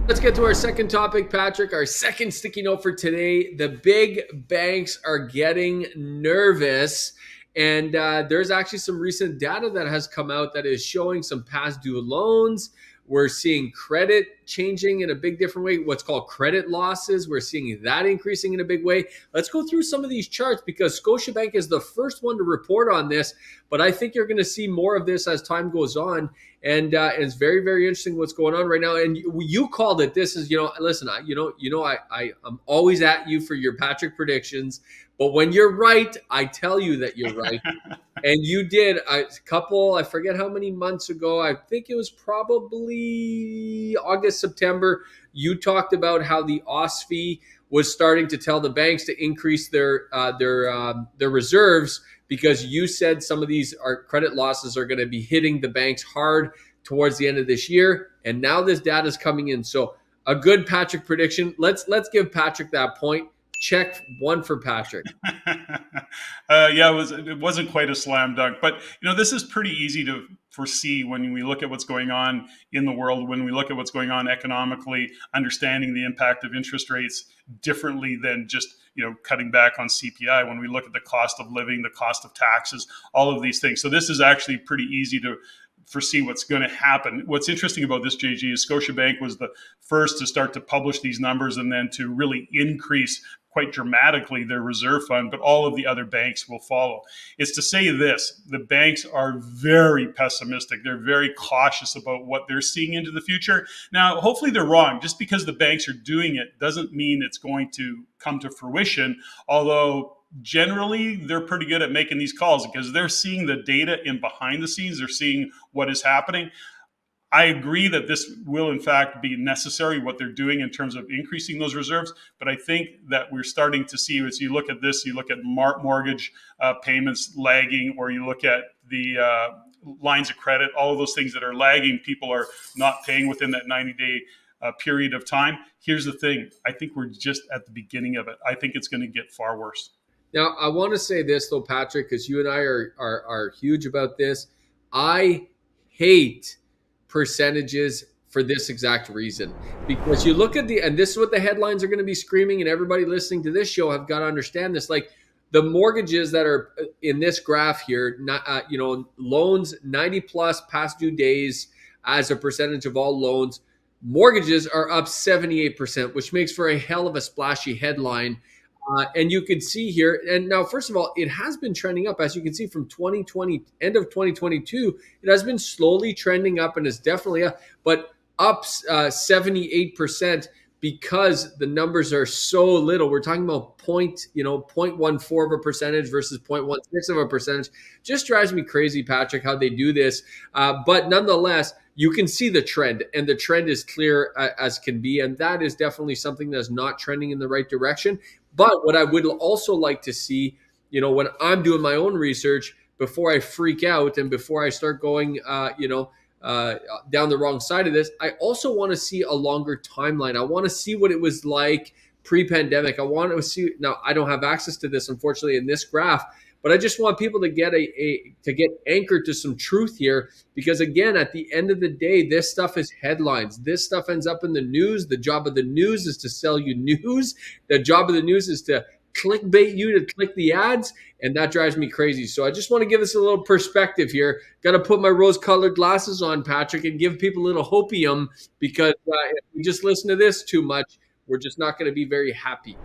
Let's get to our second topic, Patrick. Our second sticky note for today. The big banks are getting nervous. And there's actually some recent data that has come out that is showing some past due loans. We're seeing credit changing in a big different way, what's called credit losses. We're seeing that increasing in a big way. Let's go through some of these charts because Scotiabank is the first one to report on this. But I think you're going to see more of this as time goes on. And it's very, very interesting what's going on right now. And you called it. This is, listen, I'm always at you for your Patrick predictions, but when you're right, I tell you that you're right. And you did a couple, I forget how many months ago. I think it was probably August, September. You talked about how the OSFI was starting to tell the banks to increase their reserves because you said some of these credit losses are going to be hitting the banks hard towards the end of this year. And now this data is coming in. So a good Patrick prediction. Let's give Patrick that point. Check one for Patrick. Yeah, it wasn't quite a slam dunk, but this is pretty easy to foresee when we look at what's going on in the world, when we look at what's going on economically, understanding the impact of interest rates differently than just cutting back on CPI. When we look at the cost of living, the cost of taxes, all of these things. So this is actually pretty easy to foresee what's going to happen. What's interesting about this, JG, is Scotiabank was the first to start to publish these numbers and then to really increase quite dramatically their reserve fund, but all of the other banks will follow. It's to say this: the banks are very pessimistic. They're very cautious about what they're seeing into the future. Now, hopefully they're wrong. Just because the banks are doing it doesn't mean it's going to come to fruition, although generally they're pretty good at making these calls because they're seeing the data in behind the scenes. They're seeing what is happening. I agree that this will, in fact, be necessary, what they're doing in terms of increasing those reserves. But I think that we're starting to see, as you look at this, you look at mortgage payments lagging, or you look at the lines of credit, all of those things that are lagging, people are not paying within that 90-day period of time. Here's the thing. I think we're just at the beginning of it. I think it's going to get far worse. Now, I want to say this, though, Patrick, because you and I are huge about this. I hate percentages for this exact reason. Because you look at and this is what the headlines are going to be screaming, and everybody listening to this show have got to understand this. Like the mortgages that are in this graph here, loans 90 plus past due days as a percentage of all loans, mortgages are up 78%, which makes for a hell of a splashy headline. And you can see here, and now, first of all, it has been trending up. As you can see from 2020, end of 2022, it has been slowly trending up and is definitely up, but up 78% because the numbers are so little. We're talking about 0.14 of a percentage versus 0.16 of a percentage. Just drives me crazy, Patrick, how they do this. But nonetheless, you can see the trend, and the trend is clear as can be. And that is definitely something that's not trending in the right direction. But what I would also like to see, when I'm doing my own research, before I freak out and before I start going, down the wrong side of this, I also want to see a longer timeline. I want to see what it was like pre-pandemic. I want to see. Now, I don't have access to this, unfortunately, in this graph, but I just want people to get to get anchored to some truth here, because again, at the end of the day, this stuff is headlines. This stuff ends up in the news. The job of the news is to sell you news. The job of the news is to clickbait you to click the ads, and that drives me crazy. So I just want to give us a little perspective here. Got to put my rose-colored glasses on, Patrick, and give people a little hopium, because if we just listen to this too much, we're just not going to be very happy.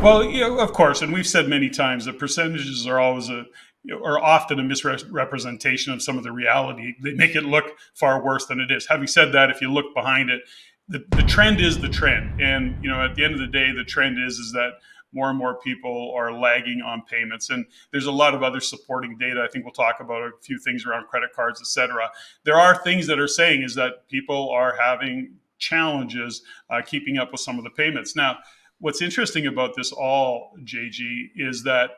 Well, of course, and we've said many times that percentages are always are often a misrepresentation of some of the reality. They make it look far worse than it is. Having said that, if you look behind it, the trend is the trend, and at the end of the day, the trend is that more and more people are lagging on payments, and there's a lot of other supporting data. I think we'll talk about a few things around credit cards, etc. There are things that are saying is that people are having challenges keeping up with some of the payments. Now, what's interesting about this all, JG, is that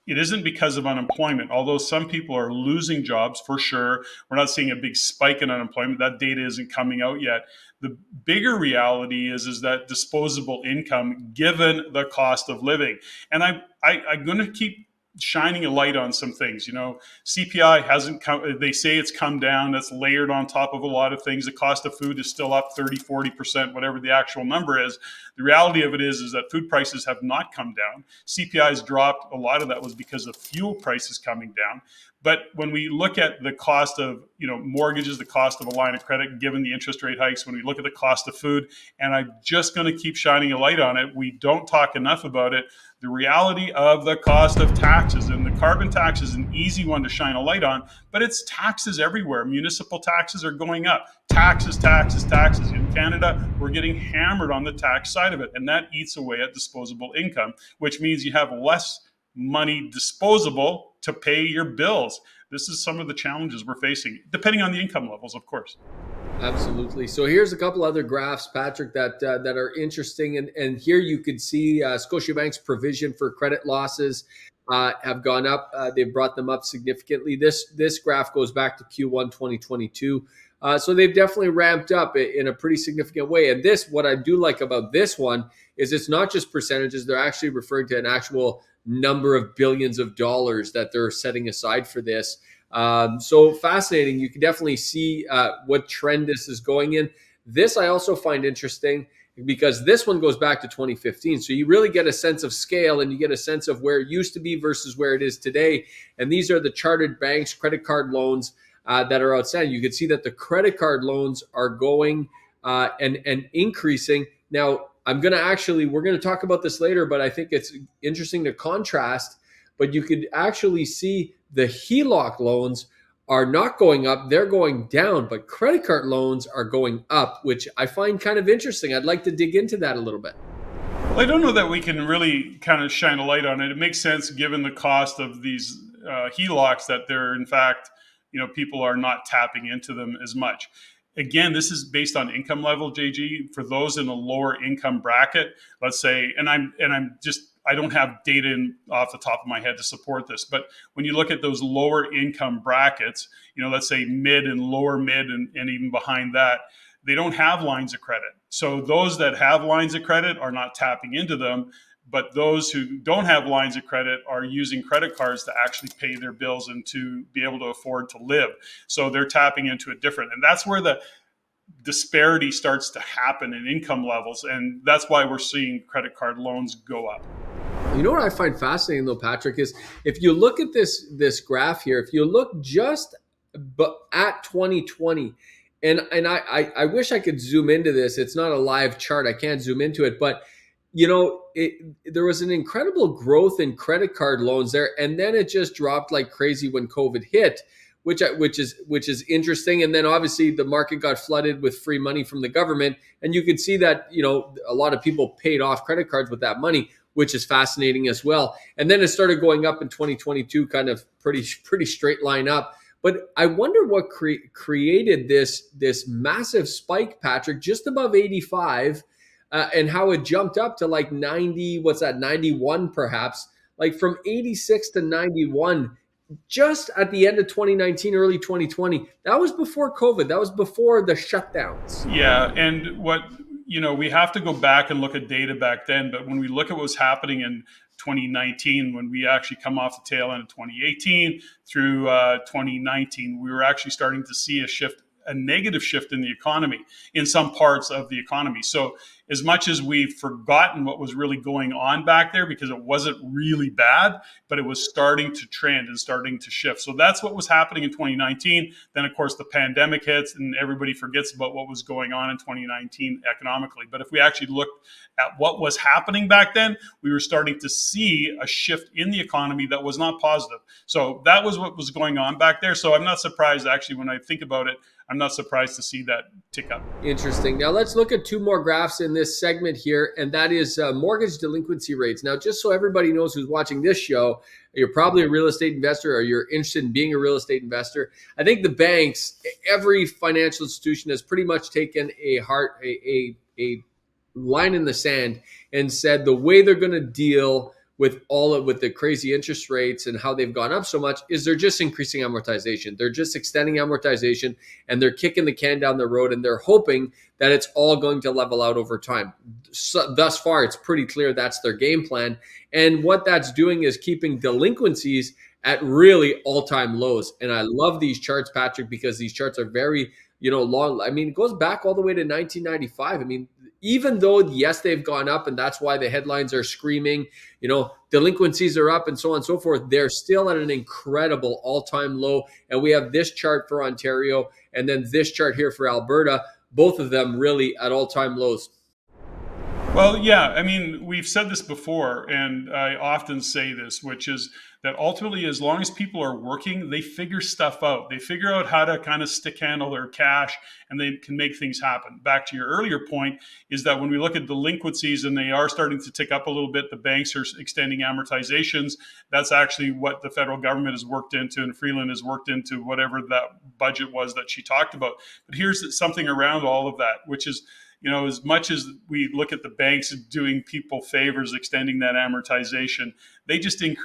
it isn't because of unemployment, although some people are losing jobs for sure. We're not seeing a big spike in unemployment. That data isn't coming out yet. The bigger reality is that disposable income, given the cost of living. And I'm going to keep shining a light on some things. You know, CPI hasn't come, they say it's come down. That's layered on top of a lot of things. The cost of food is still up 30, 40%, whatever the actual number is. The reality of it is that food prices have not come down. CPI has dropped. A lot of that was because of fuel prices coming down. But when we look at the cost of, you know, mortgages, the cost of a line of credit, given the interest rate hikes, when we look at the cost of food, and I'm just going to keep shining a light on it, we don't talk enough about it, the reality of the cost of taxes. And the carbon tax is an easy one to shine a light on, but it's taxes everywhere. Municipal taxes are going up. Taxes, taxes, taxes. In Canada, we're getting hammered on the tax side of it, and that eats away at disposable income, which means you have less money disposable to pay your bills. This is some of the challenges we're facing, depending on the income levels, of course. Absolutely. So here's a couple other graphs, Patrick, that are interesting, and here you could see Scotiabank's provision for credit losses have gone up. They've brought them up significantly. This graph goes back to Q1 2022. So they've definitely ramped up in a pretty significant way. And this, what I do like about this one, is it's not just percentages. They're actually referring to an actual number of billions of dollars that they're setting aside for this. So fascinating. You can definitely see what trend this is going in. This I also find interesting because this one goes back to 2015. So you really get a sense of scale and you get a sense of where it used to be versus where it is today. And these are the chartered banks, credit card loans that are outstanding. You can see that the credit card loans are going and increasing. Now, we're going to talk about this later, but I think it's interesting to contrast. But you could actually see the HELOC loans are not going up, they're going down, but credit card loans are going up, which I find kind of interesting. I'd like to dig into that a little bit. Well, I don't know that we can really kind of shine a light on it. It makes sense given the cost of these HELOCs that they're, in fact, you know, people are not tapping into them as much. Again, this is based on income level, JG. For those in a lower income bracket, let's say, and I don't have data off the top of my head to support this, but when you look at those lower income brackets, you know, let's say mid and lower mid and even behind that, they don't have lines of credit. So those that have lines of credit are not tapping into them, but those who don't have lines of credit are using credit cards to actually pay their bills and to be able to afford to live. So they're tapping into it different. And that's where the disparity starts to happen in income levels. And that's why we're seeing credit card loans go up. You know what I find fascinating though, Patrick, is if you look at this graph here, if you look just at 2020, and I wish I could zoom into this. It's not a live chart. I can't zoom into it, but you know, there was an incredible growth in credit card loans there, and then it just dropped like crazy when COVID hit, which is interesting. And then obviously the market got flooded with free money from the government, and you could see that, you know, a lot of people paid off credit cards with that money, which is fascinating as well. And then it started going up in 2022, kind of pretty straight line up. But I wonder what created this massive spike, Patrick, just above 85. And how it jumped up to like 90, 91 perhaps, like from 86 to 91, just at the end of 2019, early 2020. That was before COVID. That was before the shutdowns. Yeah. And you know, we have to go back and look at data back then. But when we look at what was happening in 2019, when we actually come off the tail end of 2018 through 2019, we were actually starting to see a negative shift in the economy, in some parts of the economy. So as much as we've forgotten what was really going on back there, because it wasn't really bad, but it was starting to trend and starting to shift. So that's what was happening in 2019. Then, of course, the pandemic hits and everybody forgets about what was going on in 2019 economically. But if we actually looked at what was happening back then, we were starting to see a shift in the economy that was not positive. So that was what was going on back there. So I'm not surprised, actually, when I think about it, I'm not surprised to see that tick up. Interesting. Now let's look at two more graphs in this segment here, and that is mortgage delinquency rates. Now, just so everybody knows who's watching this show, you're probably a real estate investor or you're interested in being a real estate investor. I think the banks, every financial institution has pretty much taken a line in the sand and said the way they're going to deal with the crazy interest rates and how they've gone up so much is they're just increasing amortization. They're just extending amortization, and they're kicking the can down the road, and they're hoping that it's all going to level out over time. So, thus far, it's pretty clear that's their game plan. And what that's doing is keeping delinquencies at really all-time lows. And I love these charts, Patrick, because these charts are very, long. I mean, it goes back all the way to 1995. I mean, even though, yes, they've gone up, and that's why the headlines are screaming, delinquencies are up and so on and so forth, they're still at an incredible all-time low. And we have this chart for Ontario and then this chart here for Alberta, both of them really at all-time lows. Well, yeah, I mean, we've said this before, and I often say this, which is that ultimately, as long as people are working, they figure stuff out. They figure out how to kind of stick handle their cash, and they can make things happen. Back to your earlier point, is that when we look at delinquencies and they are starting to tick up a little bit, the banks are extending amortizations. That's actually what the federal government has worked into, and Freeland has worked into whatever that budget was that she talked about. But here's something around all of that, which is, as much as we look at the banks doing people favors, extending that amortization, they just going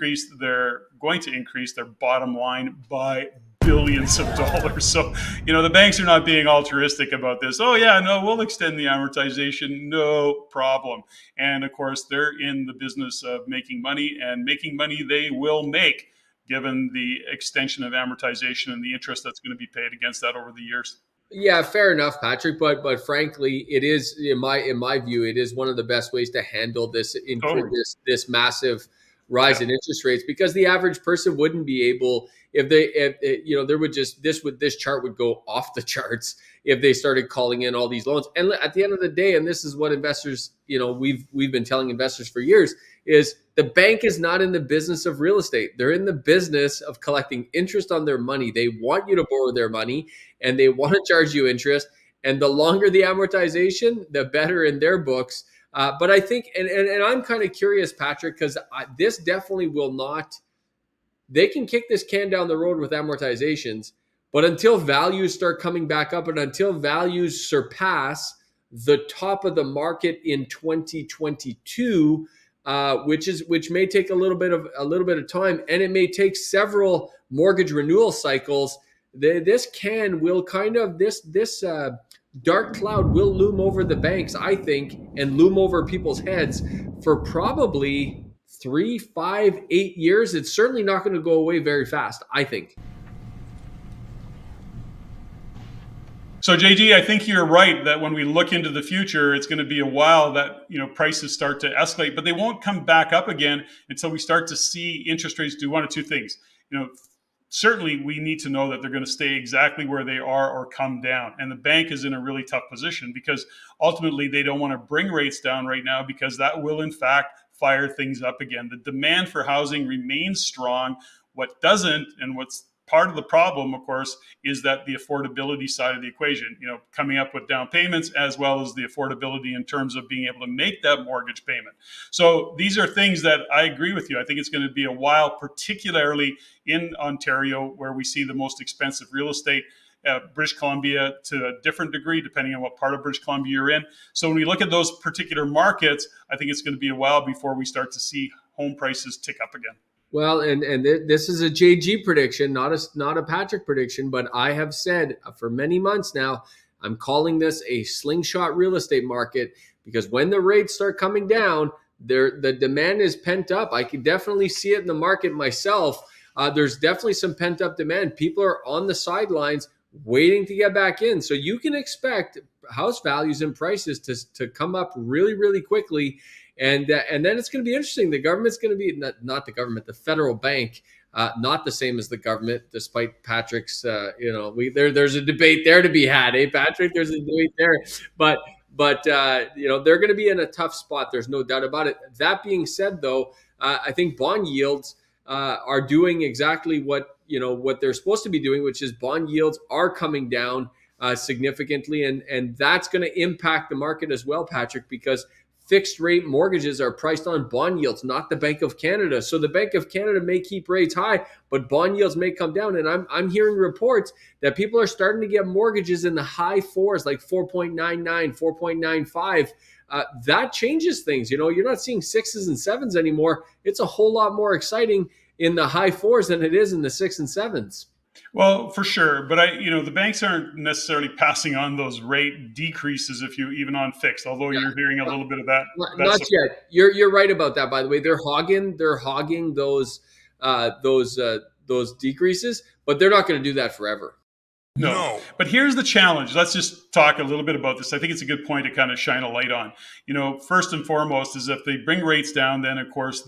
to increase their bottom line by billions of dollars. So, the banks are not being altruistic about this. Oh yeah, no, we'll extend the amortization, no problem. And of course, they're in the business of making money, and making money they will make, given the extension of amortization and the interest that's going to be paid against that over the years. Yeah, fair enough, Patrick. But frankly, it is in my view, it is one of the best ways to handle Totally. this massive rise Yeah. in interest rates, because the average person wouldn't be able, if there would just this chart would go off the charts if they started calling in all these loans. And at the end of the day, and this is what investors, we've been telling investors for years, is the bank is not in the business of real estate. They're in the business of collecting interest on their money. They want you to borrow their money, and they want to charge you interest. And the longer the amortization, the better in their books. But I think, and I'm kind of curious, Patrick, because this definitely will not. They can kick this can down the road with amortizations, but until values start coming back up and until values surpass the top of the market in 2022, which may take a little bit of time, and it may take several mortgage renewal cycles. This can will kind of this dark cloud will loom over the banks, I think, and loom over people's heads for probably 3, 5, 8 years. It's certainly not going to go away very fast, I think. So JD, I think you're right that when we look into the future, it's going to be a while that prices start to escalate, but they won't come back up again until we start to see interest rates do one of two things. Certainly we need to know that they're going to stay exactly where they are or come down. And the bank is in a really tough position because ultimately they don't want to bring rates down right now, because that will in fact fire things up again. The demand for housing remains strong. What doesn't, and what's part of the problem, of course, is that the affordability side of the equation, coming up with down payments, as well as the affordability in terms of being able to make that mortgage payment. So these are things that I agree with you. I think it's going to be a while, particularly in Ontario, where we see the most expensive real estate. British Columbia to a different degree, depending on what part of British Columbia you're in. So when we look at those particular markets, I think it's going to be a while before we start to see home prices tick up again. Well, and this is a JG prediction, not a Patrick prediction, but I have said for many months now, I'm calling this a slingshot real estate market, because when the rates start coming down, the demand is pent up. I can definitely see it in the market myself. There's definitely some pent up demand. People are on the sidelines waiting to get back in. So you can expect house values and prices to come up really, really quickly. And then it's going to be interesting. The government's going to be not the government, the federal bank, not the same as the government, despite Patrick's. There's a debate there to be had, eh, Patrick? There's a debate there, but they're going to be in a tough spot. There's no doubt about it. That being said, though, I think bond yields are doing exactly what they're supposed to be doing, which is bond yields are coming down significantly, and that's going to impact the market as well, Patrick, because fixed rate mortgages are priced on bond yields, not the Bank of Canada. So the Bank of Canada may keep rates high, but bond yields may come down. And I'm hearing reports that people are starting to get mortgages in the high fours, like 4.99, 4.95. That changes things. You're not seeing sixes and sevens anymore. It's a whole lot more exciting in the high fours than it is in the six and sevens. Well, for sure, but the banks aren't necessarily passing on those rate decreases if you even on fixed. Although Yeah. you're hearing a little bit of that. Not yet. You're right about that. By the way, they're hogging those decreases, but they're not going to do that forever. No. But here's the challenge. Let's just talk a little bit about this. I think it's a good point to kind of shine a light on. First and foremost is if they bring rates down, then of course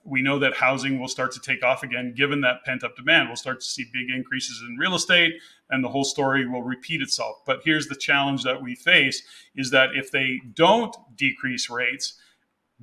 we know that housing will start to take off again, given that pent up demand. We'll start to see big increases in real estate and the whole story will repeat itself. But here's the challenge that we face is that if they don't decrease rates,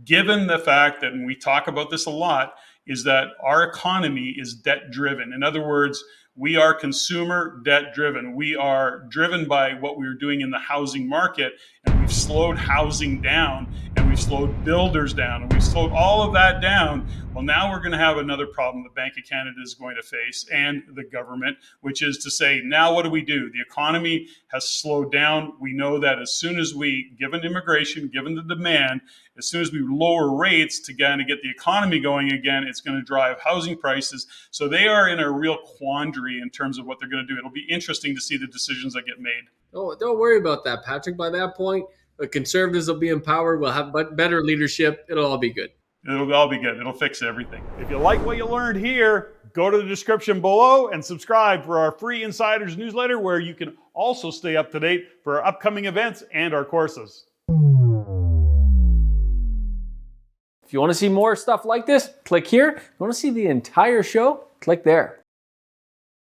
given the fact that, and we talk about this a lot, is that our economy is debt driven. In other words, we are consumer debt driven. We are driven by what we're doing in the housing market, and we've slowed housing down, and we've slowed builders down, and we've slowed all of that down. Well, now we're going to have another problem the Bank of Canada is going to face, and the government, which is to say, now what do we do? The economy has slowed down. We know that as soon as we, given immigration, given the demand, as soon as we lower rates to kind of get the economy going again, it's going to drive housing prices. So they are in a real quandary in terms of what they're going to do. It'll be interesting to see the decisions that get made. Oh, don't worry about that, Patrick. By that point, the Conservatives will be in power. We'll have better leadership. It'll all be good. It'll all be good. It'll fix everything. If you like what you learned here, go to the description below and subscribe for our free Insiders newsletter, where you can also stay up to date for our upcoming events and our courses. If you want to see more stuff like this, click here. If you want to see the entire show, click there.